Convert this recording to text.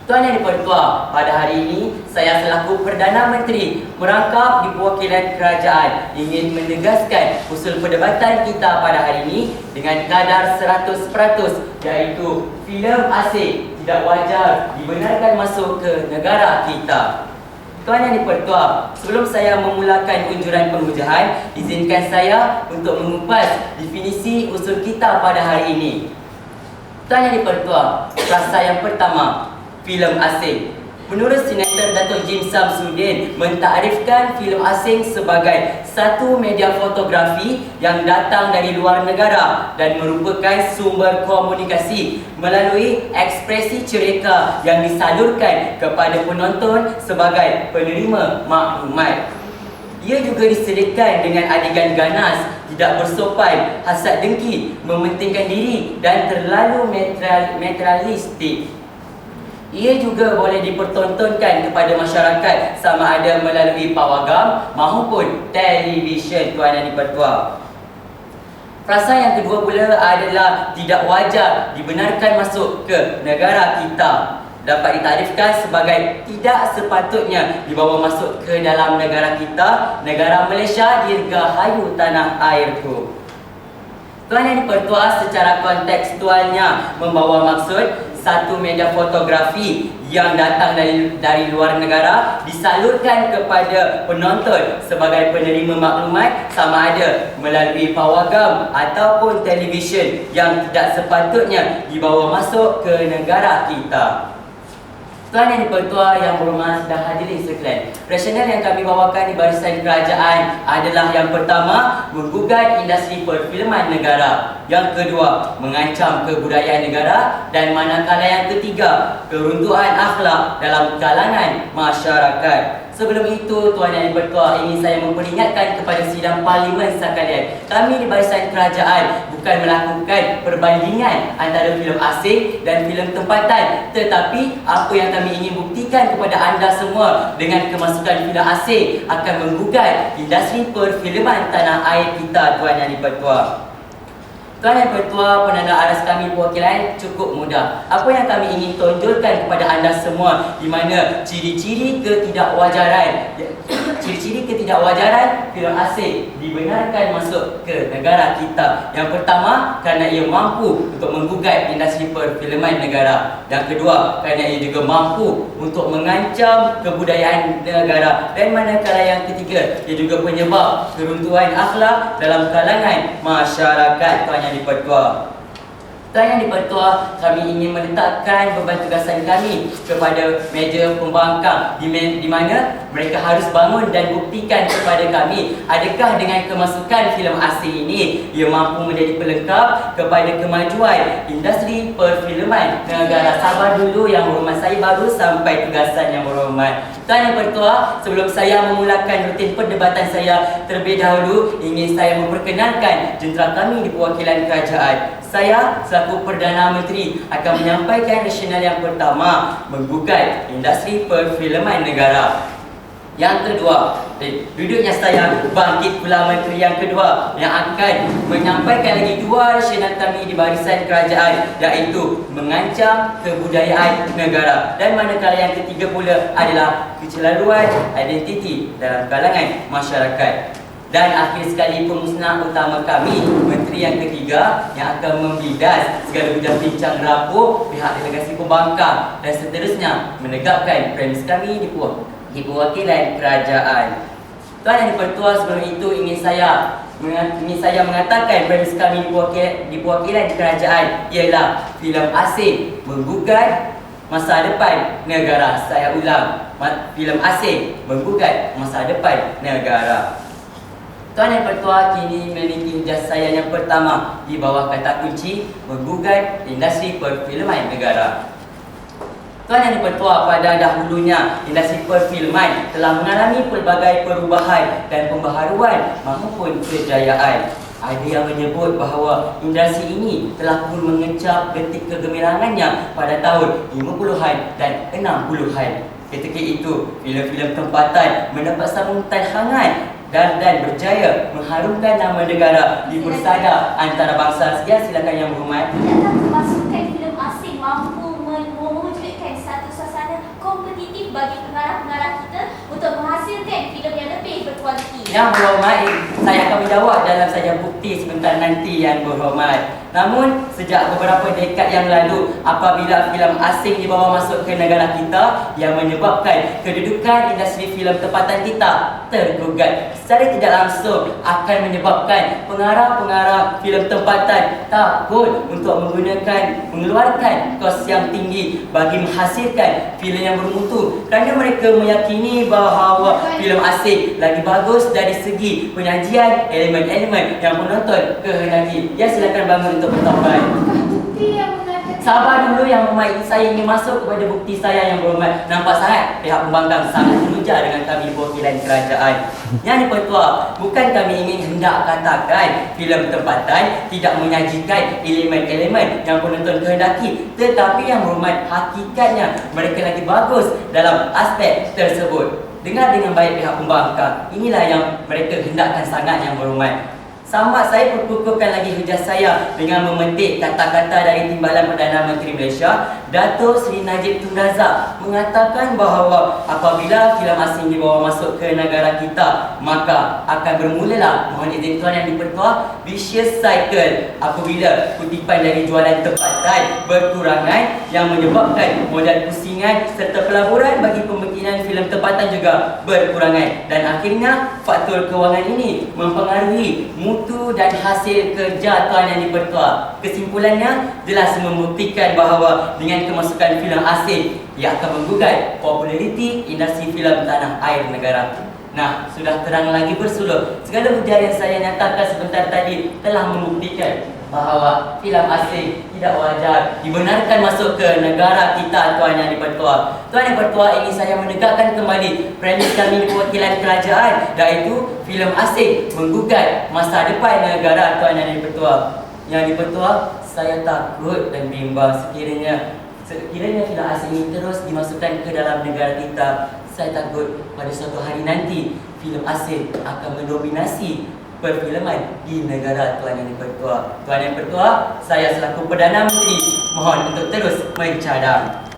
Tuan Yang Dipertua, pada hari ini saya selaku Perdana Menteri merangkap di perwakilan kerajaan ingin menegaskan usul perdebatan kita pada hari ini dengan kadar 100%, iaitu filem asing tidak wajar dibenarkan masuk ke negara kita. Tuan Yang Dipertua, sebelum saya memulakan unjuran penghujaan, izinkan saya untuk mengupas definisi usul kita pada hari ini. Tuan Yang Dipertua, frasa yang pertama, filem asing. Menurut Senator Dato' Jim Samsudin mentakrifkan filem asing sebagai satu media fotografi yang datang dari luar negara dan merupakan sumber komunikasi melalui ekspresi cerita yang disalurkan kepada penonton sebagai penerima maklumat. Ia juga disediakan dengan adegan ganas, tidak bersopan, hasad dengki, mementingkan diri dan terlalu materialistik. Ia juga boleh dipertontonkan kepada masyarakat sama ada melalui pawagam maupun televisyen. Tuan Yang Dipertua, frasa yang kedua pula adalah tidak wajar dibenarkan masuk ke negara kita. Dapat ditarifkan sebagai tidak sepatutnya dibawa masuk ke dalam negara kita, negara Malaysia, dirgahayu tanah airku. Tuan Yang Dipertua, secara kontekstualnya membawa maksud satu media fotografi yang datang dari luar negara disalurkan kepada penonton sebagai penerima maklumat sama ada melalui pawagam ataupun televisyen yang tidak sepatutnya dibawa masuk ke negara kita. Tuan Yang Dipertua yang berhormat dan hadirin sekalian, rasional yang kami bawakan di barisan kerajaan adalah yang pertama, menggugat industri perfilman negara. Yang kedua, mengancam kebudayaan negara. Dan manakala yang ketiga, keruntuhan akhlak dalam kalangan masyarakat. Sebelum itu, Tuan Yang Dipertua, ingin saya memperingatkan kepada sidang parlimen sekalian, kami di barisan kerajaan bukan melakukan perbandingan antara filem asing dan filem tempatan, tetapi apa yang kami ingin buktikan kepada anda semua dengan kemasukan filem asing akan menggugat industri perfilman tanah air kita. Tuan Yang Dipertua, Tuan Yang Dipertua, penanda aras kami perwakilan cukup mudah. Apa yang kami ingin tonjolkan kepada anda semua di mana ciri-ciri ketidakwajaran filem asing dibenarkan masuk ke negara kita. Yang pertama, kerana ia mampu untuk menggugat industri perfilman negara. Yang kedua, kerana ia juga mampu untuk mengancam kebudayaan negara. Dan manakala yang ketiga, ia juga penyebab keruntuhan akhlak dalam kalangan masyarakat. Tuan Yang Dipertua, Tuan Yang Dipertua, kami ingin meletakkan beban tugasan kami kepada meja pembangkang di mana mereka harus bangun dan buktikan kepada kami adakah dengan kemasukan filem asing ini ia mampu menjadi pelengkap kepada kemajuan industri perfilman negara. Sabar dulu Yang Berhormat, saya baru sampai tugasan Yang Berhormat. Tuan Yang Dipertua, sebelum saya memulakan rutin perdebatan saya, terlebih dahulu ingin saya memperkenalkan jentera kami di perwakilan kerajaan. Saya selaku Perdana Menteri akan menyampaikan rasional yang pertama, menggugat industri perfilman negara. Yang kedua, duduknya saya bangkit pula Menteri yang kedua yang akan menyampaikan lagi dua rasional kami di barisan kerajaan, iaitu mengancam kebudayaan negara. Dan manakala yang ketiga pula adalah kecelaruan identiti dalam kalangan masyarakat. Dan akhir sekali, pemusnah utama kami, Menteri yang ketiga yang akan membidas segala bidang bincang rapor pihak delegasi pembangkang dan seterusnya menegakkan premis kami di perwakilan kerajaan. Tuan Yang Dipertua, sebelum itu ingin saya mengatakan premis kami di perwakilan kerajaan ialah filem asing menggugat masa depan negara. Saya ulang, filem asing menggugat masa depan negara. Tuan Yang Dipertua, kini memiliki jas saya yang pertama di bawah kata kunci menggugat industri perfilman negara. Tuan Yang Dipertua, pada dahulunya industri perfilman telah mengalami pelbagai perubahan dan pembaharuan maupun kejayaan. Ada yang menyebut bahawa industri ini telah pun mengecap detik kegemilangannya pada tahun 50-an dan 60-an. Ketika itu, filem-filem tempatan mendapat sambutan hangat dan berjaya mengharumkan nama negara di persada antarabangsa. Silakan Yang Berhormat. Adakah kemasukan filem asing mampu mewujudkan satu bagi pengarah-pengarah kita untuk menghasilkan filem yang lebih berkualiti? Yang berhormat, saya akan menjawab dalam saja bukti sebentar nanti yang berhormat. Namun, sejak beberapa dekad yang lalu, apabila filem asing dibawa masuk ke negara kita yang menyebabkan kedudukan industri filem tempatan kita tergugat, secara tidak langsung akan menyebabkan pengarah-pengarah filem tempatan takut untuk mengeluarkan kos yang tinggi bagi menghasilkan filem yang bermutu, kerana mereka meyakini bahawa filem asing lagi bagus dari segi penyajian elemen-elemen yang penonton kehendaki. Ya, silakan bangun untuk bertambahan. Bukti yang mengatakan. Sabar dulu yang berhormat, saya ingin masuk kepada bukti saya yang berhormat. Nampak sangat pihak pembangkang sangat memuja dengan kami perwakilan kerajaan. Yang dipertua, bukan kami ingin hendak katakan filem tempatan tidak menyajikan elemen-elemen yang penonton kehendaki, tetapi yang berhormat, hakikatnya mereka lagi bagus dalam aspek tersebut. Dengar dengan baik pihak pembangkang, inilah yang mereka hendakkan sangat yang berhormat. Sama saya perkukuhkan lagi hujah saya dengan memetik kata-kata dari Timbalan Perdana Menteri Malaysia, Dato' Seri Najib Tun Razak, mengatakan bahawa apabila filem asing dibawa masuk ke negara kita, maka akan bermulalah, mohon izin tuan yang dipertua, vicious cycle apabila kutipan dari jualan tempatan berkurangan yang menyebabkan modal pusingan serta pelaburan bagi pembikinan filem tempatan juga berkurangan, dan akhirnya faktor kewangan ini mempengaruhi mutu dan hasil kerja tuan yang dipertua. Kesimpulannya jelas membuktikan bahawa dengan kemasukan filem asing ia akan menggugat populariti industri filem tanah air negara. Nah, sudah terang lagi bersuluh, segala hujah yang saya nyatakan sebentar tadi telah membuktikan bahawa filem asing tidak wajar dibenarkan masuk ke negara kita tuan yang dipertua. Tuan yang dipertua, ini saya menegakkan kembali premis kami di perwakilan kerajaan, iaitu filem asing menggugat masa depan negara tuan yang dipertua. Yang dipertua, saya takut dan bimbang sekiranya filem asing ini terus dimasukkan ke dalam negara kita. Saya takut pada suatu hari nanti filem asing akan mendominasi perfilman di negara tuan yang dipertua. Tuan yang dipertua, saya selaku Perdana Menteri mohon untuk terus mencadang.